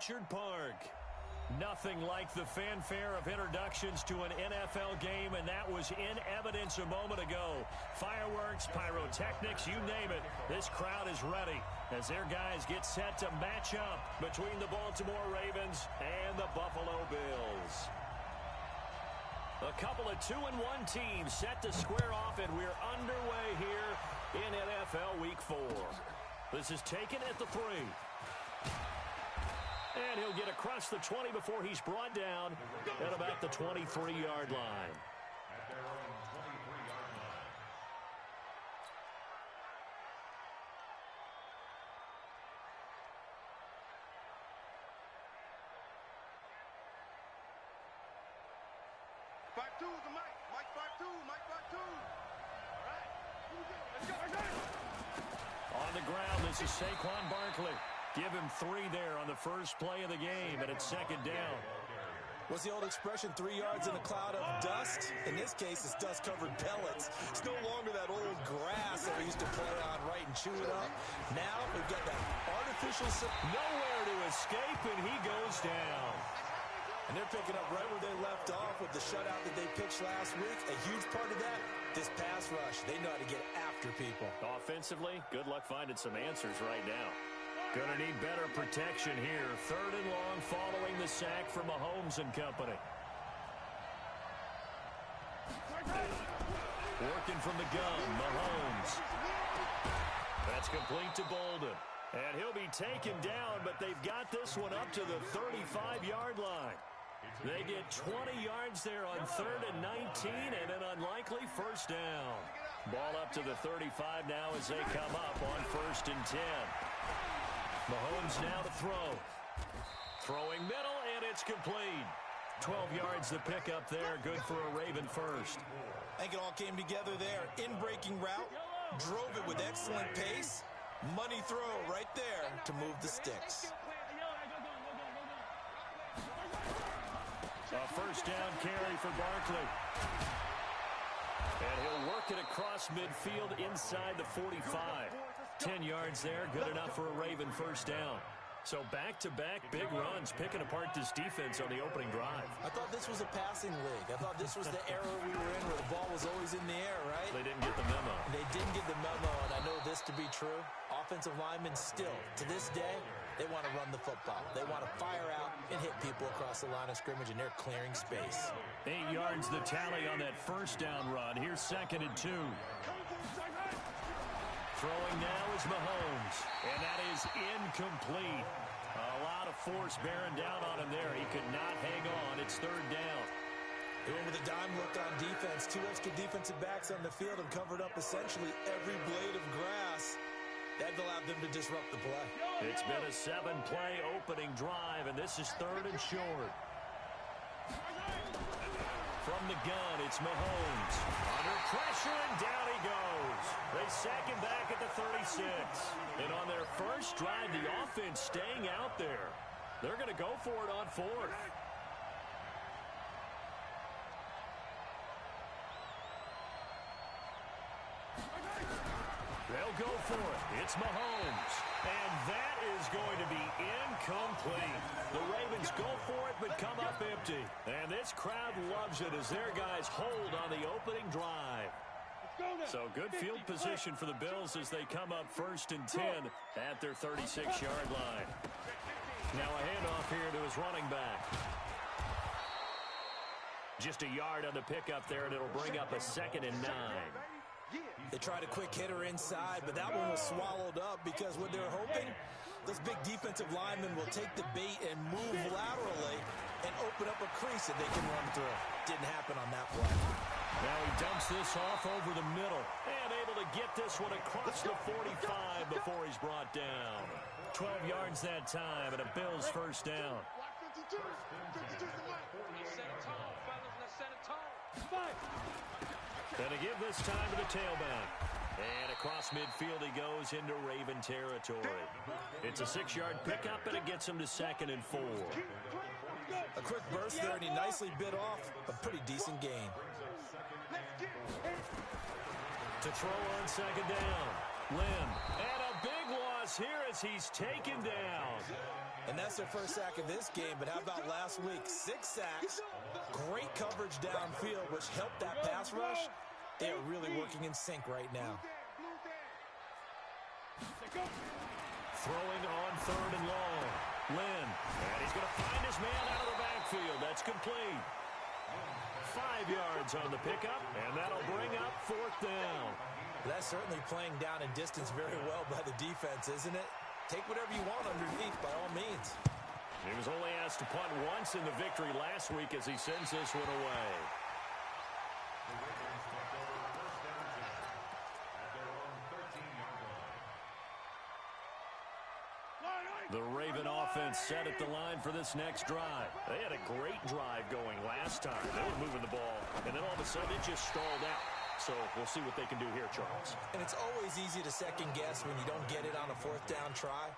Orchard Park. Nothing like the fanfare of introductions to an NFL game, and that was in evidence a moment ago. Fireworks, pyrotechnics, you name it. This crowd is ready as their guys get set to match up between the Baltimore Ravens and the Buffalo Bills. A couple of 2-1 teams set to square off, and we're underway here in NFL Week 4. This is taken at the 3. And he'll get across the 20 before he's brought down at about the 23-yard line. On the ground, this is Saquon Barkley. Give him 3 there on the first play of the game, and it's second down. What's the old expression, 3 yards in a cloud of dust? In this case, it's dust-covered pellets. It's no longer that old grass that we used to play on, right, and chew it up. Now we've got that artificial... Nowhere to escape, and he goes down. And they're picking up right where they left off with the shutout that they pitched last week. A huge part of that, this pass rush. They know how to get after people. Offensively, good luck finding some answers right now. Gonna need better protection here. 3rd and long following the sack from Mahomes and company. Working from the gun, Mahomes. That's complete to Bolden. And he'll be taken down, but they've got this one up to the 35-yard line. They get 20 yards there on 3rd and 19 and an unlikely first down. Ball up to the 35 now as they come up on 1st and 10. Mahomes now to throw. Throwing middle, and it's complete. 12 yards the pickup there. Good for a Raven first. I think it all came together there. In-breaking route. Drove it with excellent pace. Money throw right there to move the sticks. A first down carry for Barkley. And he'll work it across midfield inside the 45. 10 yards there, good enough for a Raven first down. So back-to-back big runs, picking apart this defense on the opening drive. I thought this was a passing league. I thought this was the era we were in where the ball was always in the air, right? They didn't get the memo. They didn't get the memo, and I know this to be true. Offensive linemen still, to this day, they want to run the football. They want to fire out and hit people across the line of scrimmage, and they're clearing space. 8 yards the tally on that first down run. Here's 2nd and 2. Throwing now is Mahomes, and that is incomplete. A lot of force bearing down on him there. He could not hang on. It's 3rd down. They went with a dime look on defense. 2 extra defensive backs on the field and covered up essentially every blade of grass. That allowed them to disrupt the play. It's been a 7-play opening drive, and this is 3rd and short. From the gun, it's Mahomes. Under pressure, and down he goes. They sack him back at the 36. And on their first drive, the offense staying out there. They're going to go for it on 4th. They'll go for it. It's Mahomes. And that is going to be incomplete. The Ravens go for it but come up empty. And this crowd loves it as their guys hold on the opening drive. So good field position for the Bills as they come up 1st and 10 at their 36-yard line. Now a handoff here to his running back. Just a yard on the pickup there, and it'll bring up a 2nd and 9. They tried a quick hitter inside, but that one was swallowed up because what they're hoping, those big defensive linemen will take the bait and move laterally and open up a crease that they can run through. Didn't happen on that play. Now he dumps this off over the middle and able to get this one across the 45 before he's brought down. 12 yards that time and a Bills first down. Gonna give this time to the tailback. And across midfield he goes into Raven territory. It's a 6-yard pickup, and it gets him to 2nd and 4. A quick burst there, and he nicely bit off a pretty decent gain. To throw on 2nd down. Lynn. And a big loss here as he's taken down. And that's their first sack of this game, but how about last week? 6 sacks, great coverage downfield, which helped that pass rush. They are really working in sync right now. Throwing on 3rd and long. Lynn, and he's going to find his man out of the backfield. That's complete. 5 yards on the pickup, and that'll bring up 4th down. That's certainly playing down in distance very well by the defense, isn't it? Take whatever you want underneath by all means. He was only asked to punt once in the victory last week as he sends this one away. The Raven offense set at the line for this next drive. They had a great drive going last time. They were moving the ball, and then all of a sudden it just stalled out. So we'll see what they can do here, Charles. And it's always easy to second guess when you don't get it on a 4th down try.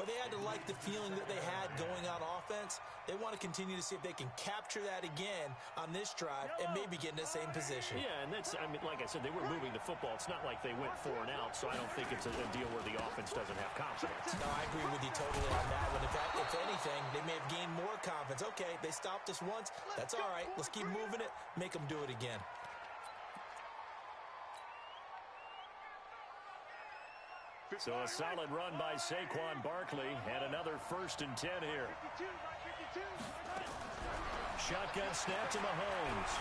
But they had to like the feeling that they had going on offense. They want to continue to see if they can capture that again on this drive and maybe get in the same position. Yeah, and that's, I mean, like I said, they were moving the football. It's not like they went 4 and out, so I don't think it's a deal where the offense doesn't have confidence. No, I agree with you totally on that one. If anything, they may have gained more confidence. Okay, they stopped us once. That's all right. Let's keep moving it. Make them do it again. So a solid run by Saquon Barkley and another 1st and 10 here. Shotgun snap to Mahomes.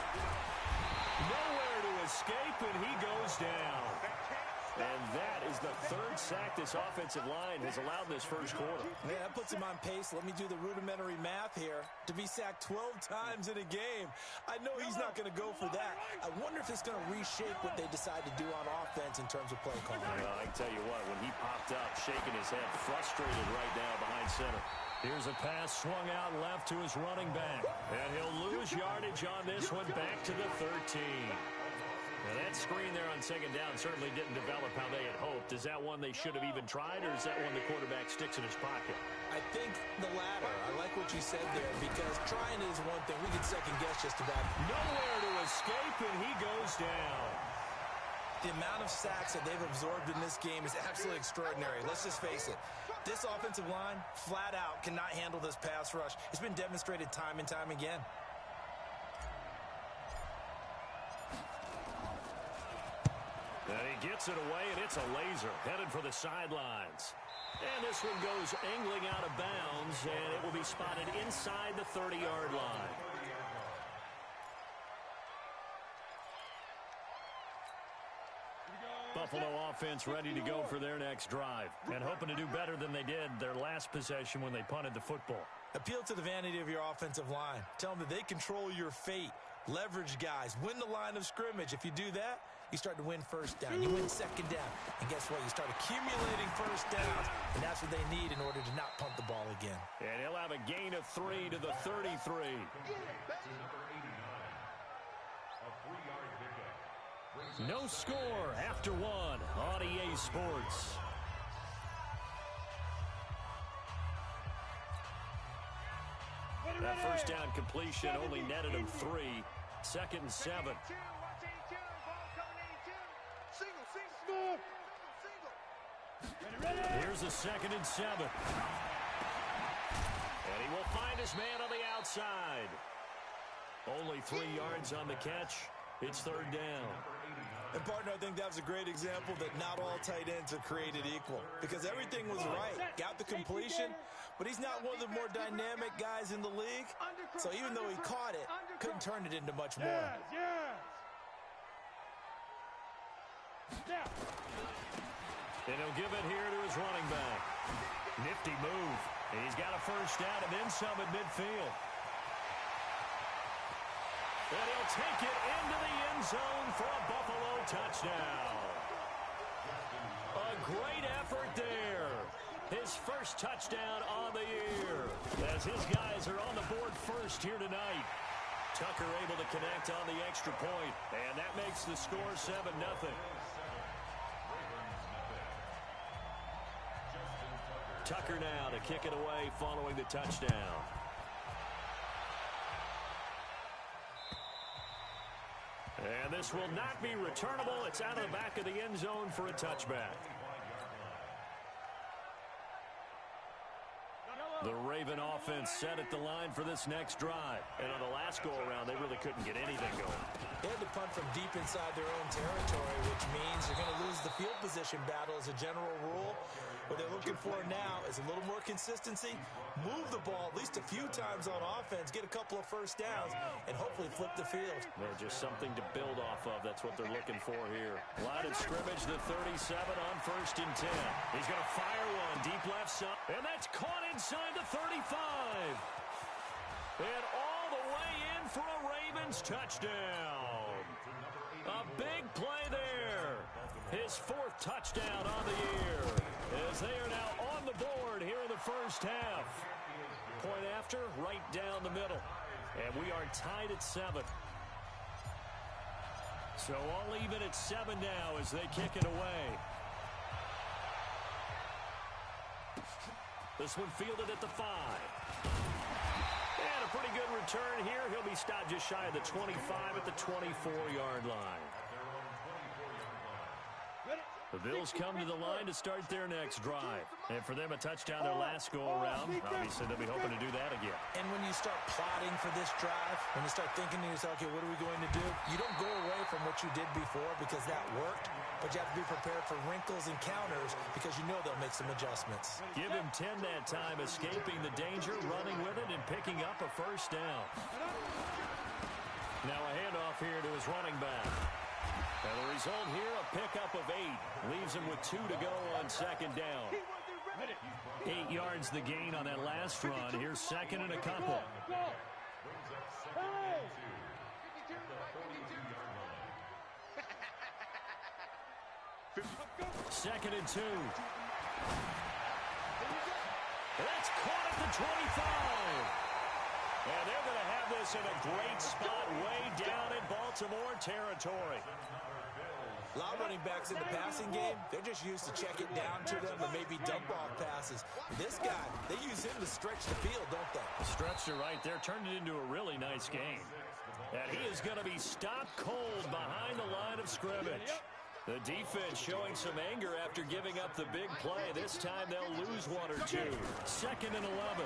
Nowhere to escape, and he goes down. And that is the 3rd sack this offensive line has allowed in this first quarter. Yeah, that puts him on pace. Let me do the rudimentary math here. To be sacked 12 times in a game, I know he's not going to go for that. I wonder if it's going to reshape what they decide to do on offense in terms of play calling. I can tell you what, when he popped up, shaking his head, frustrated right now behind center. Here's a pass swung out left to his running back. And he'll lose yardage on this one back to the 13. Now that screen there on 2nd down certainly didn't develop how they had hoped. Is that one they should have even tried, or is that one the quarterback sticks in his pocket? I think the latter. I like what you said there, because trying is one thing. We can second guess just about. Nowhere to escape, and he goes down. The amount of sacks that they've absorbed in this game is absolutely extraordinary. Let's just face it. This offensive line, flat out, cannot handle this pass rush. It's been demonstrated time and time again. And he gets it away, and it's a laser headed for the sidelines. And this one goes angling out of bounds, and it will be spotted inside the 30-yard line. Buffalo offense ready to go for their next drive and hoping to do better than they did their last possession when they punted the football. Appeal to the vanity of your offensive line. Tell them that they control your fate. Leverage guys. Win the line of scrimmage. If you do that, you start to win 1st down. You win 2nd down. And guess what? You start accumulating 1st downs. And that's what they need in order to not punt the ball again. And he'll have a gain of 3 to the 33. No score after 1 on EA Sports. That 1st down completion only netted him 3. 2nd and 7. Here's a 2nd and 7. And he will find his man on the outside. Only 3 yards on the catch. It's 3rd down. And, partner, I think that was a great example that not all tight ends are created equal, because everything was right. Got the completion, but he's not one of the more dynamic guys in the league. So even though he caught it, couldn't turn it into much more. And he'll give it here to his running back. Nifty move. He's got a 1st down and then some at midfield. And he'll take it into the end zone for a Buffalo touchdown. A great effort there. His first touchdown on the year, as his guys are on the board first here tonight. Tucker able to connect on the extra point, and that makes the score 7-0. Tucker now to kick it away following the touchdown. And this will not be returnable. It's out of the back of the end zone for a touchback. The Raven offense set at the line for this next drive. And on the last go-around, they really couldn't get anything going. They had to punt from deep inside their own territory, which means you're going to lose the field position battle as a general rule. What they're looking for now is a little more consistency, move the ball at least a few times on offense, get a couple of first downs, and hopefully flip the field. Yeah, just something to build off of. That's what they're looking for here. Line of scrimmage, the 37 on 1st and 10. He's going to fire one deep left side, and that's caught inside the 35. And all the way in for a Ravens touchdown. A big play there. His 4th touchdown on the year, as they are now on the board here in the first half. Point after, right down the middle. And we are tied at 7. So all even at 7 now as they kick it away. This one fielded at the 5. And a pretty good return here. He'll be stopped just shy of the 25 at the 24-yard line. The Bills come to the line to start their next drive. And for them, a touchdown their last go-around. Obviously, they'll be hoping to do that again. And when you start plotting for this drive, when you start thinking to yourself, okay, what are we going to do? You don't go away from what you did before because that worked, but you have to be prepared for wrinkles and counters because you know they'll make some adjustments. Give him 10 that time, escaping the danger, running with it, and picking up a first down. Now a handoff here to his running back. And the result here, a pickup of 8. Leaves him with 2 to go on 2nd down. 8 yards the gain on that last run. Here's 2nd and a couple. 2nd and 2. That's caught at the 25. And they're going to have this in a great spot way down in Baltimore territory. A lot of running backs in the passing game, they're just used to check it down to them or maybe dump off passes. This guy, they use him to stretch the field, don't they? Stretched it right there, turned it into a really nice game. And he is going to be stopped cold behind the line of scrimmage. The defense showing some anger after giving up the big play. This time they'll lose 1 or 2. 2nd and 11.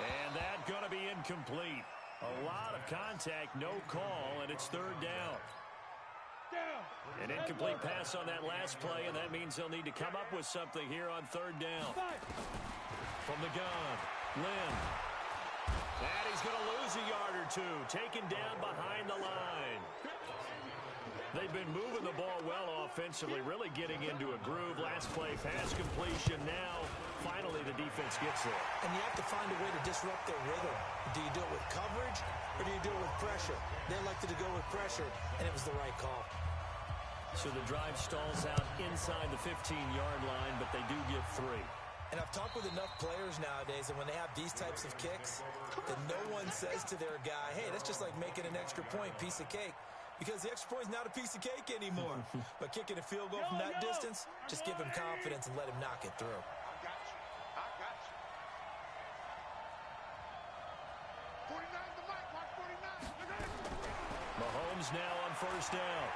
And that's going to be incomplete. A lot of contact, no call, and it's 3rd down. An incomplete pass on that last play, and that means they'll need to come up with something here on 3rd down. From the gun, Lynn. And he's going to lose a yard or 2, taken down behind the line. They've been moving the ball well offensively, really getting into a groove. Last play, pass completion. Now, finally, the defense gets there. And you have to find a way to disrupt their rhythm. Do you do it with coverage, or do you do it with pressure? They elected to go with pressure, and it was the right call. So the drive stalls out inside the 15-yard line, but they do get 3. And I've talked with enough players nowadays, and when they have these types of kicks, that no one says to their guy, hey, that's just like making an extra point, piece of cake. Because the extra point is not a piece of cake anymore. But kicking a field goal from that distance, just give him confidence and let him knock it through. I got you. 49 the mic, watch 49. Mahomes now on 1st down.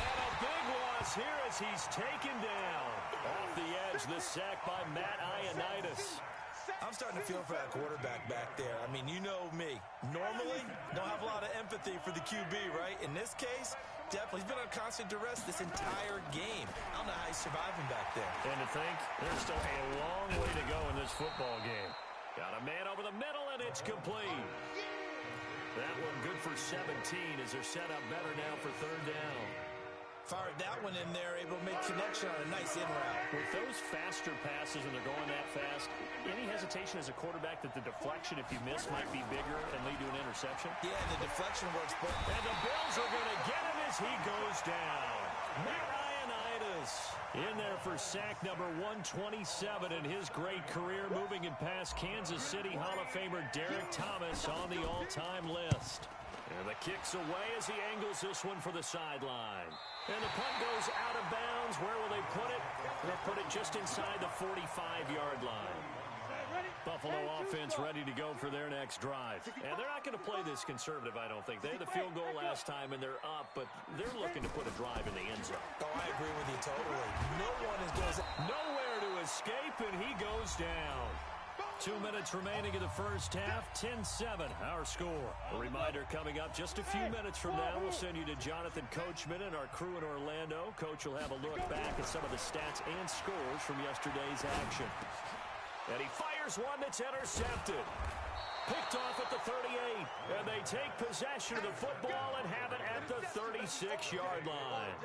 And a big loss here as he's taken down. Off the edge, the sack by Matt Ioannidis. I'm starting to feel for that quarterback back there. I mean, you know me. Normally, don't have a lot of empathy for the QB, right? In this case, definitely. He's been on constant duress this entire game. I don't know how he's surviving back there. And to think, there's still a long way to go in this football game. Got a man over the middle, and it's complete. That one good for 17 as they're set up better now for 3rd down. Fired that one in there, able to make connection on a nice in route. With those faster passes and they're going that fast, any hesitation as a quarterback that the deflection, if you miss, might be bigger and lead to an interception? Yeah, and the deflection works. And the Bills are going to get him as he goes down. Matt Ioannidis in there for sack number 127 in his great career, moving it past Kansas City Hall of Famer Derek Thomas on the all-time list. And the kick's away as he angles this one for the sideline. And the punt goes out of bounds. Where will they put it? They'll put it just inside the 45-yard line. Buffalo offense ready to go for their next drive. And they're not going to play this conservative, I don't think. They had the field goal last time, and they're up, but they're looking to put a drive in the end zone. Oh, I agree with you totally. No one is going nowhere to escape, and he goes down. 2 minutes remaining in the first half, 10-7, our score. A reminder coming up just a few minutes from now, we'll send you to Jonathan Coachman and our crew in Orlando. Coach will have a look back at some of the stats and scores from yesterday's action. And he fires one that's intercepted. Picked off at the 38, and they take possession of the football and have it at the 36-yard line.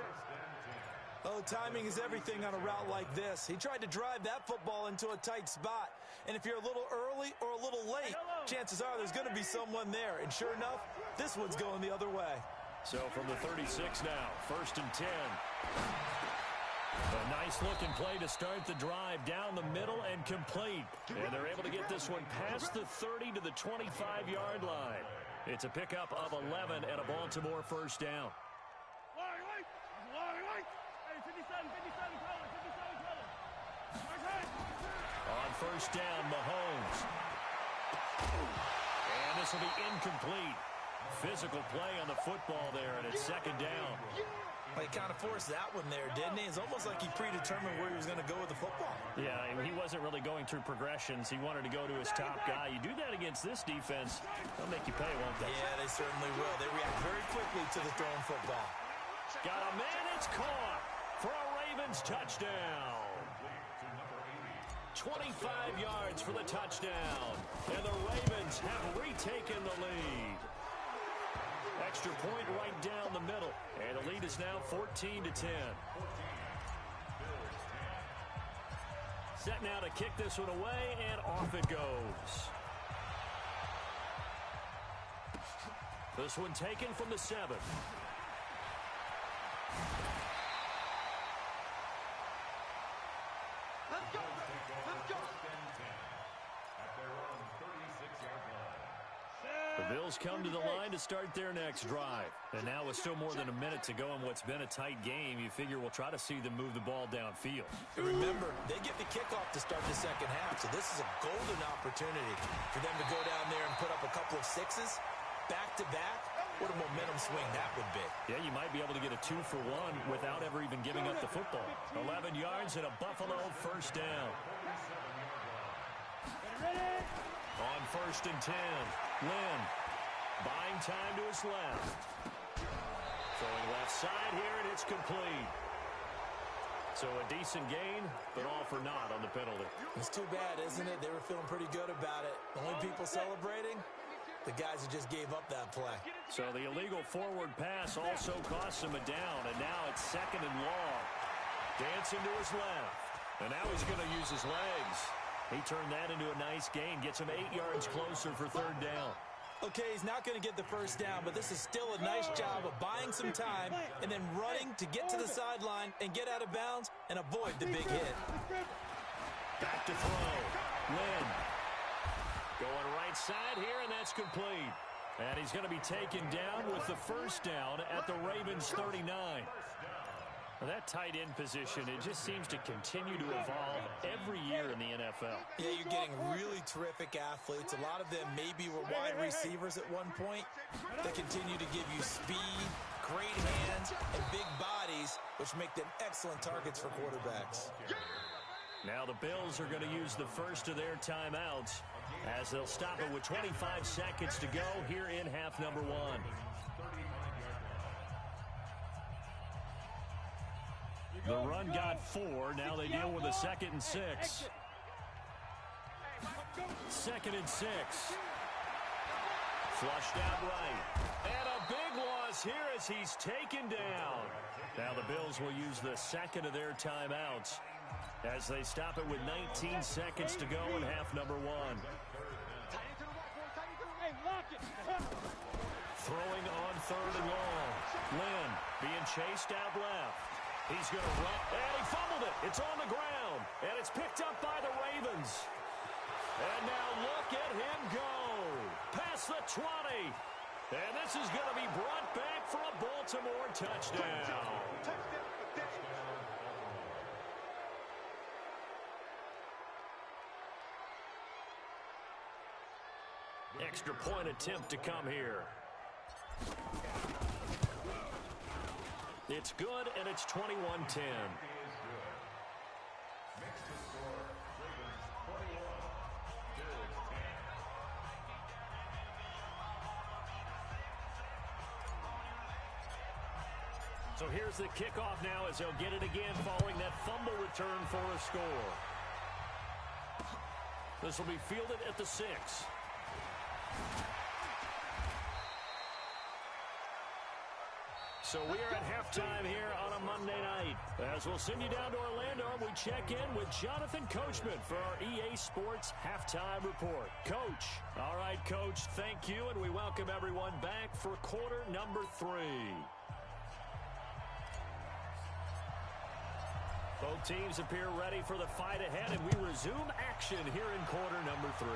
Oh, timing is everything on a route like this. He tried to drive that football into a tight spot. And if you're a little early or a little late, chances are there's going to be someone there. And sure enough, this one's going the other way. So from the 36 now, 1st and 10. A nice-looking play to start the drive down the middle and complete. And they're able to get this one past the 30 to the 25-yard line. It's a pickup of 11 and a Baltimore first down. On first down, Mahomes. And this will be incomplete. Physical play on the football there, and it's 2nd down. Well, he kind of forced that one there, didn't he? It's almost like he predetermined where he was going to go with the football. Yeah, he wasn't really going through progressions. He wanted to go to his top guy. You do that against this defense, they'll make you pay, won't they? Yeah, they certainly will. They react very quickly to the thrown football. Got a man, it's caught for a Ravens touchdown. 25 yards for the touchdown, and the Ravens have retaken the lead. Extra point right down the middle, and the lead is now 14-10. Set now to kick this one away, and off it goes. This one taken from the 7. The Bills come to the line to start their next drive. And now with still more than a minute to go in what's been a tight game, you figure we'll try to see them move the ball downfield. Remember, they get the kickoff to start the second half, so this is a golden opportunity for them to go down there and put up a couple of sixes back-to-back. What a momentum swing that would be. Yeah, you might be able to get a 2-for-1 without ever even giving up the football. 11 yards and a Buffalo first down. On 1st and 10, Lynn buying time to his left. Throwing left side here, and it's complete. So a decent gain, but all for naught on the penalty. It's too bad, isn't it? They were feeling pretty good about it. The only people celebrating, the guys who just gave up that play. So the illegal forward pass also costs him a down, and now it's 2nd and long. Dancing to his left, and now he's going to use his legs. He turned that into a nice gain, gets him 8 yards closer for 3rd down. Okay, he's not going to get the first down, but this is still a nice job of buying some time and then running to get to the sideline and get out of bounds and avoid the big hit. Back to throw. Lynn going right side here, and that's complete. And he's going to be taken down with the first down at the Ravens 39. That tight end position, it just seems to continue to evolve every year in the NFL. Yeah, you're getting really terrific athletes. A lot of them maybe were wide receivers at one point. They continue to give you speed, great hands, and big bodies, which make them excellent targets for quarterbacks. Now the Bills are going to use the first of their timeouts as they'll stop it with 25 seconds to go here in half number 1. The run got 4. Now they deal with a 2nd and 6. 2nd and 6. Flushed out right. And a big loss here as he's taken down. Now the Bills will use the 2nd of their timeouts as they stop it with 19 seconds to go in half number 1. Throwing on 3rd and long. Lynn being chased out left. He's going to run, and he fumbled it. It's on the ground, and it's picked up by the Ravens. And now look at him go. Past the 20. And this is going to be brought back for a Baltimore touchdown. Extra point attempt to come here. It's good, and it's 21-10. So here's the kickoff now as he'll get it again following that fumble return for a score. This will be fielded at the 6. So we are at halftime here on a Monday night. As we'll send you down to Orlando, we check in with Jonathan Coachman for our EA Sports Halftime Report. Coach. All right, Coach, thank you, and we welcome everyone back for quarter number 3. Both teams appear ready for the fight ahead, and we resume action here in quarter number 3.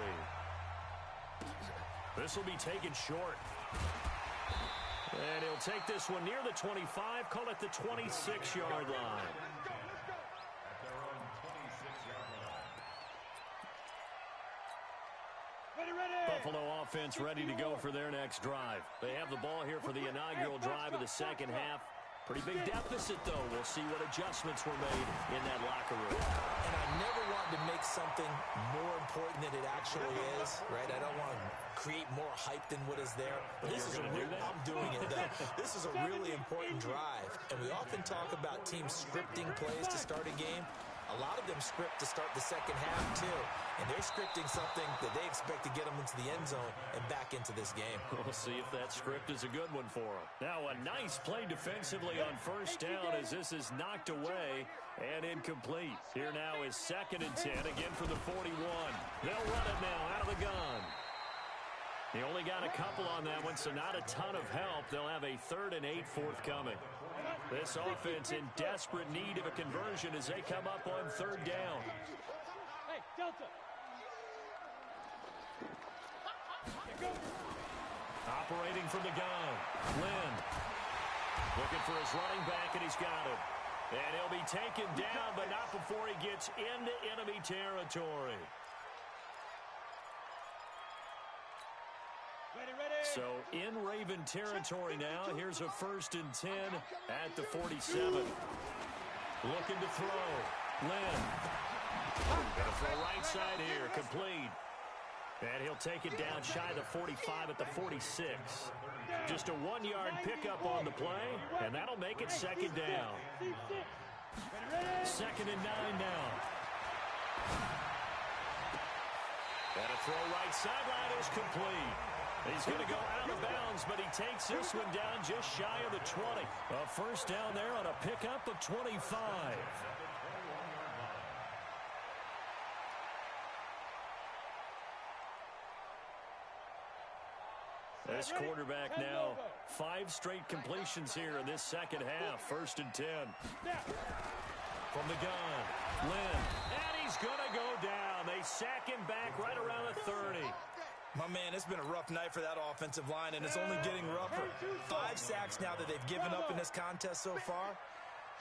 This will be taken short. And he'll take this one near the 25, call it the 26-yard line. Buffalo offense ready to go for their next drive. They have the ball here for the inaugural drive of the second half. Pretty big deficit, though. We'll see what adjustments were made in that locker room. And I never wanted to make something more important than it actually is, right? I don't want to create more hype than what is there. But this is I'm doing it, though. This is a really important drive. And we often talk about teams scripting plays to start a game. A lot of them script to start the second half, too. And they're scripting something that they expect to get them into the end zone and back into this game. We'll see if that script is a good one for them. Now, a nice play defensively on first down as this is knocked away and incomplete. Here now is 2nd and 10, again for the 41. They'll run it now out of the gun. They only got a couple on that one, so not a ton of help. They'll have a 3rd and 8 forthcoming. This offense in desperate need of a conversion as they come up on 3rd down. Hey, Delta. Operating from the gun, Lynn. Looking for his running back, and he's got it. And he'll be taken down, but not before he gets into enemy territory. So in Raven territory now. Here's a 1st and 10 at the 47. Looking to throw. Lynn. Gonna throw right side here. Complete. And he'll take it down shy of the 45 at the 46. Just a 1-yard pickup on the play, and that'll make it 2nd down. 2nd and 9 now. And a throw right sideline is complete. He's going to go out of bounds, but he takes this one down just shy of the 20. A 1st down there on a pickup of 25. This quarterback now, 5 straight completions here in this second half. 1st and 10. From the gun, Lynn. And he's going to go down. They sack him back right around the 30. My man, it's been a rough night for that offensive line, and it's only getting rougher. 5 sacks now that they've given up in this contest so far.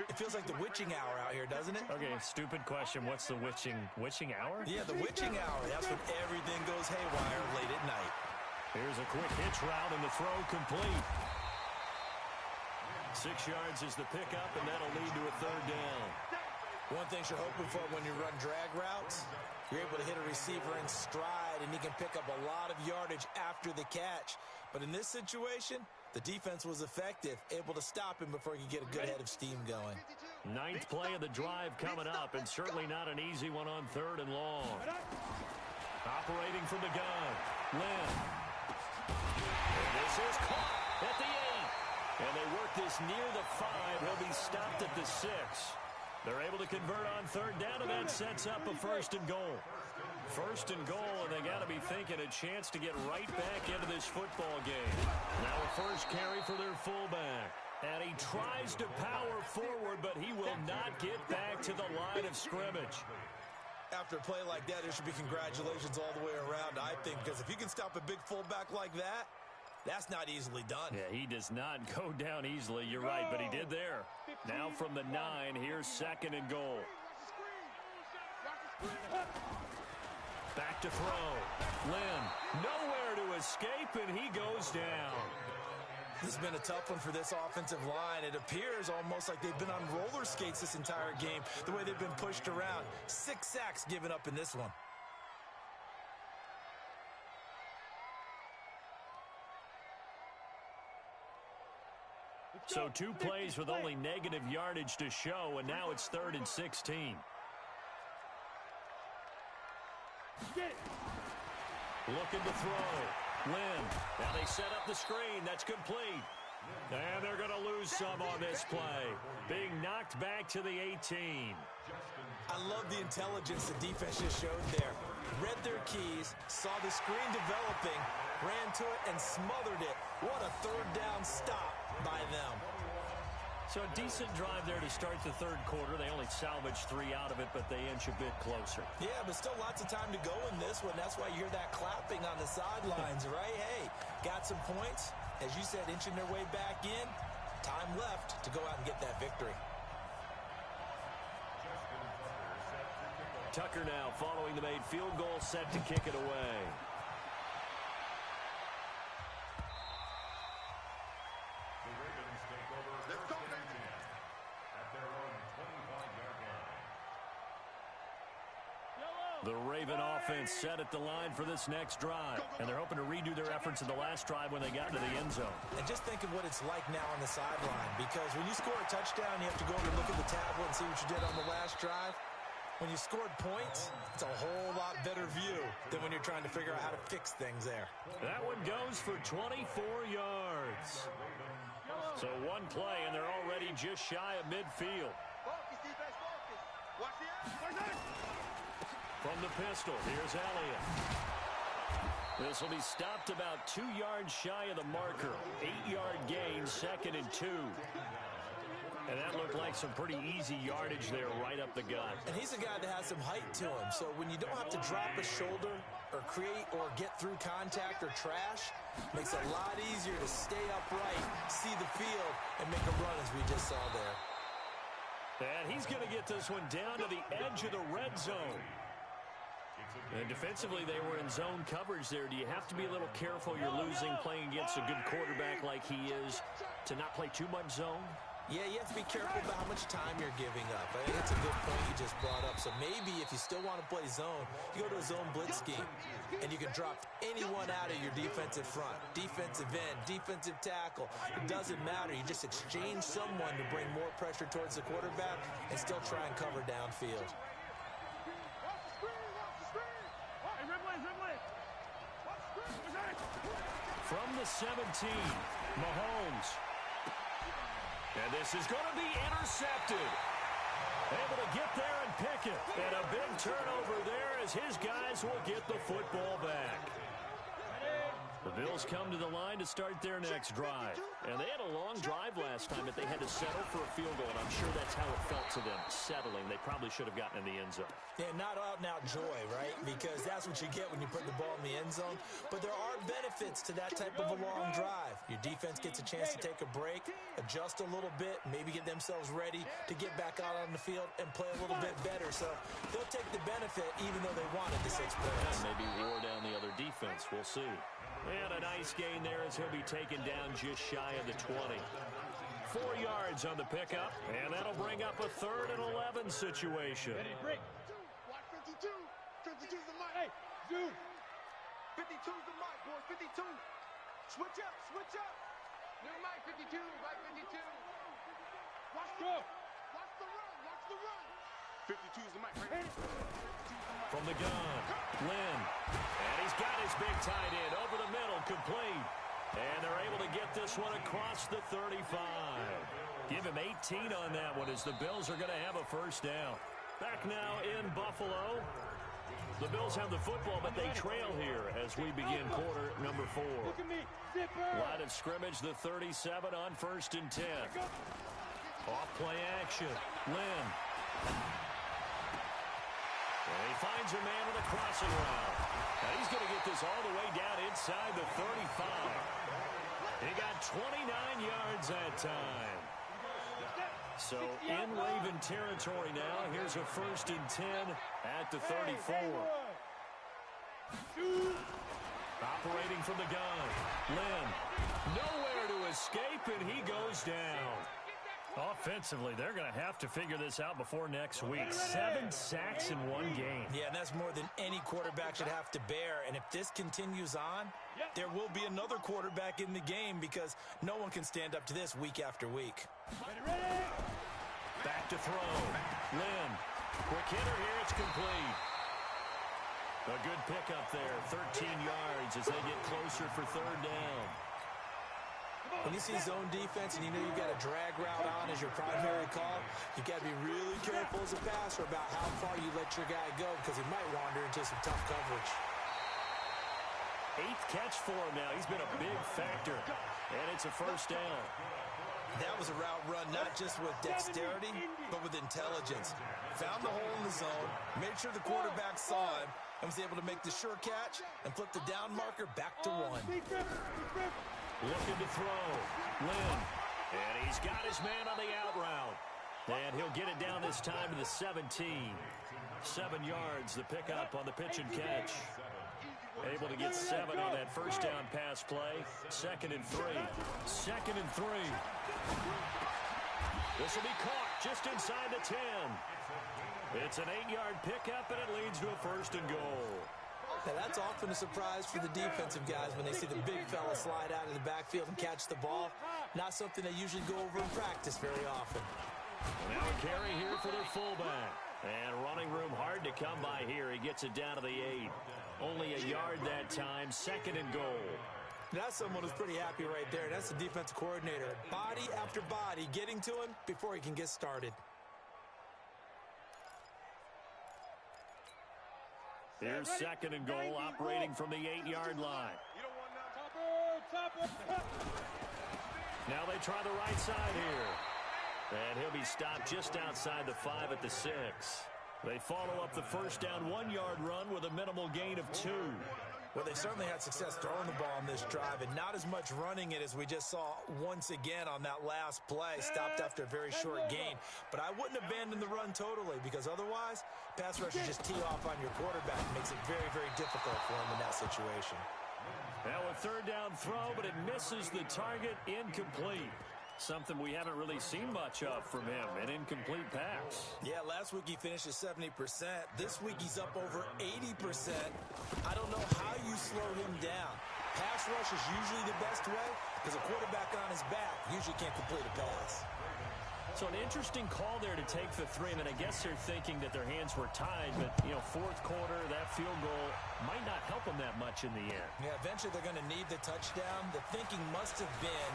It feels like the witching hour out here, doesn't it? Okay, stupid question. What's the witching hour? Yeah, the witching hour. That's when everything goes haywire late at night. Here's a quick hitch route, and the throw complete. 6 yards is the pickup, and that'll lead to a 3rd down. One thing you're hoping for when you run drag routes, you're able to hit a receiver in stride, and he can pick up a lot of yardage after the catch. But in this situation, the defense was effective, able to stop him before he could get a good head of steam going. 9th play of the drive coming up, and certainly not an easy one on 3rd and long. Operating from the gun, Lynn. And this is caught at the 8. And they work this near the 5. He'll be stopped at the 6. They're able to convert on 3rd down, and that sets up a 1st and goal. 1st and goal, and they got to be thinking a chance to get right back into this football game. Now a 1st carry for their fullback. And he tries to power forward, but he will not get back to the line of scrimmage. After a play like that, there should be congratulations all the way around, I think, because if you can stop a big fullback like that, that's not easily done. Yeah, he does not go down easily. You're right, but he did there. Now from the 9, here's 2nd and goal. Back to throw. Lynn, nowhere to escape, and he goes down. This has been a tough one for this offensive line. It appears almost like they've been on roller skates this entire game, the way they've been pushed around. 6 sacks given up in this one. So 2 plays with only negative yardage to show, and now it's 3rd and 16. Looking to throw. Lynn. Now they set up the screen. That's complete. And they're going to lose some on this play. Being knocked back to the 18. I love the intelligence the defense just showed there. Read their keys, saw the screen developing, ran to it, and smothered it. What a 3rd down stop by them. So a decent drive there to start the 3rd quarter. They only salvaged 3 out of it, but they inch a bit closer. Yeah, but still lots of time to go in this one. That's why you hear that clapping on the sidelines, right? Hey, got some points. As you said, inching their way back in. Time left to go out and get that victory. Tucker now following the made field goal, set to kick it away. The Raven offense set at the line for this next drive. And they're hoping to redo their efforts in the last drive when they got into the end zone. And just think of what it's like now on the sideline. Because when you score a touchdown, you have to go over and look at the tablet and see what you did on the last drive. When you scored points, it's a whole lot better view than when you're trying to figure out how to fix things there. That one goes for 24 yards. So 1 play, and they're already just shy of midfield. Focus, defense, focus. Watch the end. From the pistol, here's Elliott. This will be stopped about 2 yards shy of the marker. 8-yard gain, 2nd and 2. And that looked like some pretty easy yardage there right up the gut. And he's a guy that has some height to him. So when you don't have to drop a shoulder or create or get through contact or trash, makes it a lot easier to stay upright, see the field, and make a run as we just saw there. And he's going to get this one down to the edge of the red zone. And defensively, they were in zone coverage there. Do you have to be a little careful you're losing playing against a good quarterback like he is to not play too much zone? Yeah, you have to be careful about how much time you're giving up. I think that's a good point you just brought up. So maybe if you still want to play zone, you go to a zone blitz scheme, and you can drop anyone out of your defensive front, defensive end, defensive tackle. It doesn't matter. You just exchange someone to bring more pressure towards the quarterback and still try and cover downfield. From the 17, Mahomes. And this is going to be intercepted. Able to get there and pick it. And a big turnover there as his guys will get the football back. The Bills come to the line to start their next drive. And they had a long drive last time, but they had to settle for a field goal, and I'm sure that's how it felt to them, settling. They probably should have gotten in the end zone. Yeah, not out-and-out joy, right? Because that's what you get when you put the ball in the end zone. But there are benefits to that type of a long drive. Your defense gets a chance to take a break, adjust a little bit, maybe get themselves ready to get back out on the field and play a little bit better. So they'll take the benefit even though they wanted the 6 points. Maybe wore down the other defense. We'll see. And a nice gain there as he'll be taken down just shy of the 20. 4 yards on the pickup, and that'll bring up a 3rd and 11 situation. Watch 52. 52's the mic. Hey, Zoom. 52's the mic, boys. 52. Switch up, switch up. New mic 52, mic 52. Watch the run, watch the run. 52's the mic, right? From the gun, Lynn. And he's got his big tight end over the middle, complete. And they're able to get this one across the 35. Give him 18 on that one as the Bills are going to have a first down. Back now in Buffalo. The Bills have the football, but they trail here as we begin quarter number 4. Look at me. Zipper. Line of scrimmage, the 37 on 1st and 10. Off play action. Lynn. And he finds a man with a crossing route. Now he's going to get this all the way down inside the 35. He got 29 yards that time. So in Raven territory now. Here's a 1st and 10 at the 34. Operating from the gun. Lynn. Nowhere to escape, and he goes down. Offensively, they're going to have to figure this out before next week. 7 sacks in one game. Yeah, and that's more than any quarterback should have to bear. And if this continues on, there will be another quarterback in the game because no one can stand up to this week after week. Back to throw. Lynn. Quick hitter here. It's complete. A good pickup there. 13 yards as they get closer for third down. When you see zone defense and you know you've got a drag route on as your primary call, you've got to be really careful as a passer about how far you let your guy go because he might wander into some tough coverage. 8th catch for him now. He's been a big factor, and it's a first down. That was a route run not just with dexterity, but with intelligence. Found the hole in the zone, made sure the quarterback saw him, and was able to make the sure catch and flip the down marker back to 1. Looking to throw. Lynn. And he's got his man on the out route. And he'll get it down this time to the 17. 7 yards, the pickup on the pitch and catch. Able to get 7 on that first down pass play. 2nd and 3. 2nd and 3. This will be caught just inside the 10. It's an 8-yard pickup, and it leads to a 1st and goal. Now, that's often a surprise for the defensive guys when they see the big fella slide out of the backfield and catch the ball. Not something they usually go over in practice very often. Now a carry here for their fullback. And running room hard to come by here. He gets it down to the 8. Only a yard that time. 2nd and goal. That's someone who's pretty happy right there. That's the defensive coordinator. Body after body getting to him before he can get started. Here's 2nd and goal, operating from the 8-yard line. Now they try the right side here. And he'll be stopped just outside the 5 at the 6. They follow up the first down 1-yard run with a minimal gain of 2. Well, they certainly had success throwing the ball on this drive and not as much running it as we just saw once again on that last play. Stopped after a very short gain. But I wouldn't abandon the run totally because otherwise, pass rushers just tee off on your quarterback. It makes it very, very difficult for him in that situation. Now a 3rd down throw, but it misses the target. Incomplete. Something we haven't really seen much of from him, an incomplete pass. Yeah, last week he finished at 70%. This week he's up over 80%. I don't know how you slow him down. Pass rush is usually the best way because a quarterback on his back usually can't complete a pass. So an interesting call there to take the 3. I mean, I guess they're thinking that their hands were tied, but, 4th quarter, that field goal might not help them that much in the end. Yeah, eventually they're going to need the touchdown. The thinking must have been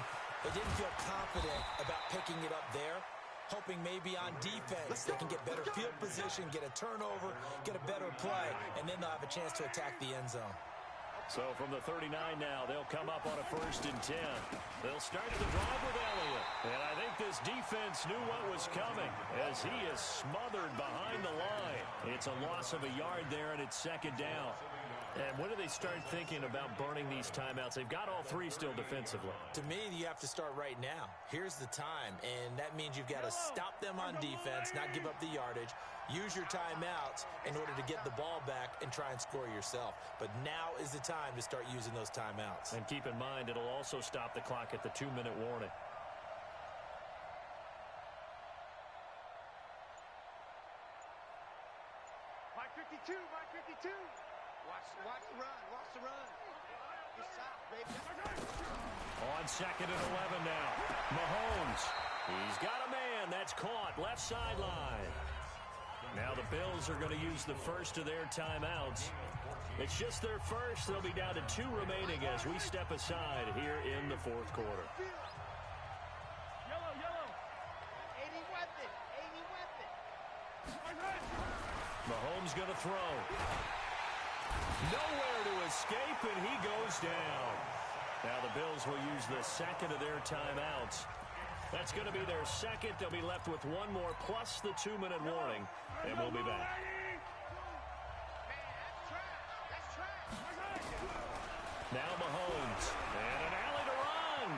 they didn't feel confident about picking it up there, hoping maybe on defense they can get better field position, get a turnover, get a better play, and then they'll have a chance to attack the end zone. So from the 39 now, they'll come up on a 1st and 10. They'll start the drive with Elliott. And I think this defense knew what was coming as he is smothered behind the line. It's a loss of a yard there, and it's 2nd down. And when do they start thinking about burning these timeouts? They've got all 3 still defensively. To me, you have to start right now. Here's the time, and that means you've got to stop them on defense, not give up the yardage. Use your timeouts in order to get the ball back and try and score yourself. But now is the time to start using those timeouts. And keep in mind, it'll also stop the clock at the 2-minute warning. Mike 52, Mike 52. Watch the run, watch the run. Good shot, baby. On 2nd and 11 now. Mahomes. He's got a man. That's caught. Left sideline. Now the Bills are going to use the first of their timeouts. It's just their first. They'll be down to 2 remaining as we step aside here in the 4th quarter. Yellow, yellow. 80 weapon, 80 weapon. Mahomes going to throw. Nowhere to escape, and he goes down. Now the Bills will use the 2nd of their timeouts. That's going to be their 2nd. They'll be left with 1 more plus the 2-minute warning, and we'll be back. Now Mahomes, and an alley to run.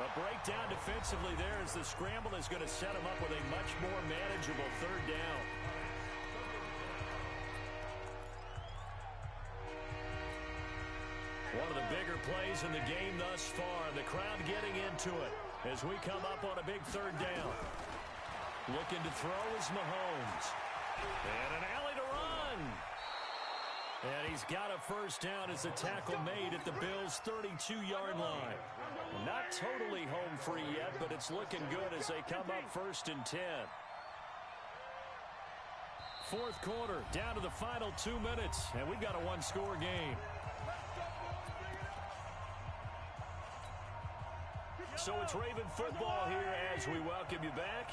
A breakdown defensively there as the scramble is going to set him up with a much more manageable 3rd down. plays in the game thus far. The crowd getting into it as we come up on a big third down. Looking to throw is Mahomes. And an alley to run. And he's got a first down as the tackle made at the Bills' 32-yard line. Not totally home free yet, but it's looking good as they come up 1st and 10. Fourth quarter, down to the final 2 minutes, and we've got a one-score game. So it's Raven football here as we welcome you back.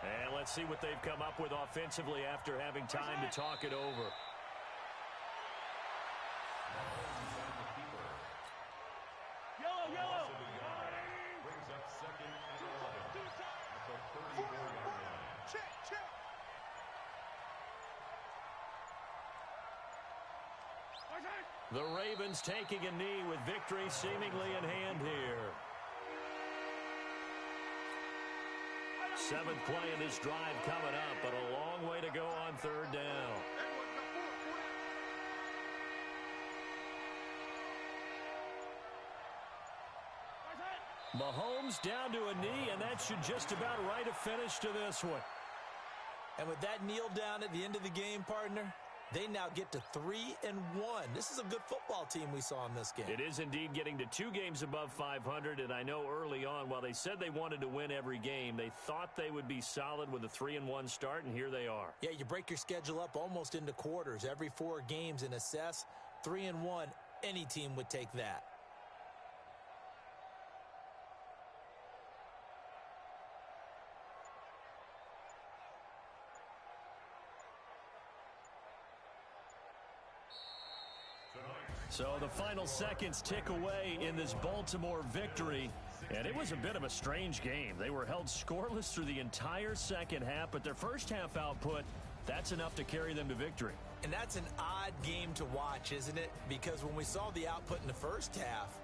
And let's see what they've come up with offensively after having time to talk it over. Yellow. Brings up 2nd and 11 at the 31-yard line. Check. The Ravens taking a knee with victory seemingly in hand here. 7th play in this drive coming up, but a long way to go on 3rd down. Mahomes down to a knee, and that should just about write a finish to this one. And with that kneel down at the end of the game, partner, they now get to 3-1. This is a good football team we saw in this game. It is indeed getting to 2 games above 500, and I know early on, while they said they wanted to win every game, they thought they would be solid with a 3-1 start, and here they are. Yeah, you break your schedule up almost into quarters, every 4 games, and assess 3-1. Any team would take that. So the final seconds tick away in this Baltimore victory, and it was a bit of a strange game. They were held scoreless through the entire second half, but their first half output, that's enough to carry them to victory. And that's an odd game to watch, isn't it? Because when we saw the output in the first half,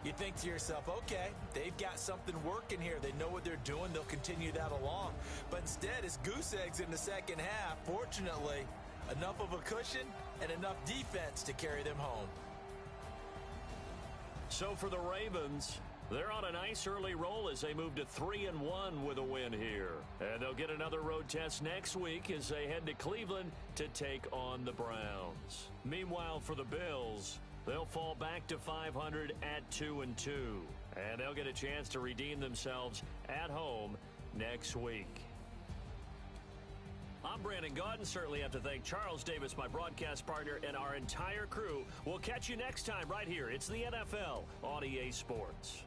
you think to yourself, okay, they've got something working here. They know what they're doing. They'll continue that along. But instead, it's goose eggs in the second half. Fortunately, enough of a cushion and enough defense to carry them home. So for the Ravens, they're on a nice early roll as they move to 3-1 with a win here. And they'll get another road test next week as they head to Cleveland to take on the Browns. Meanwhile, for the Bills, they'll fall back to 500 at 2-2. And they'll get a chance to redeem themselves at home next week. I'm Brandon Gaudin. Certainly have to thank Charles Davis, my broadcast partner, and our entire crew. We'll catch you next time right here. It's the NFL on EA Sports.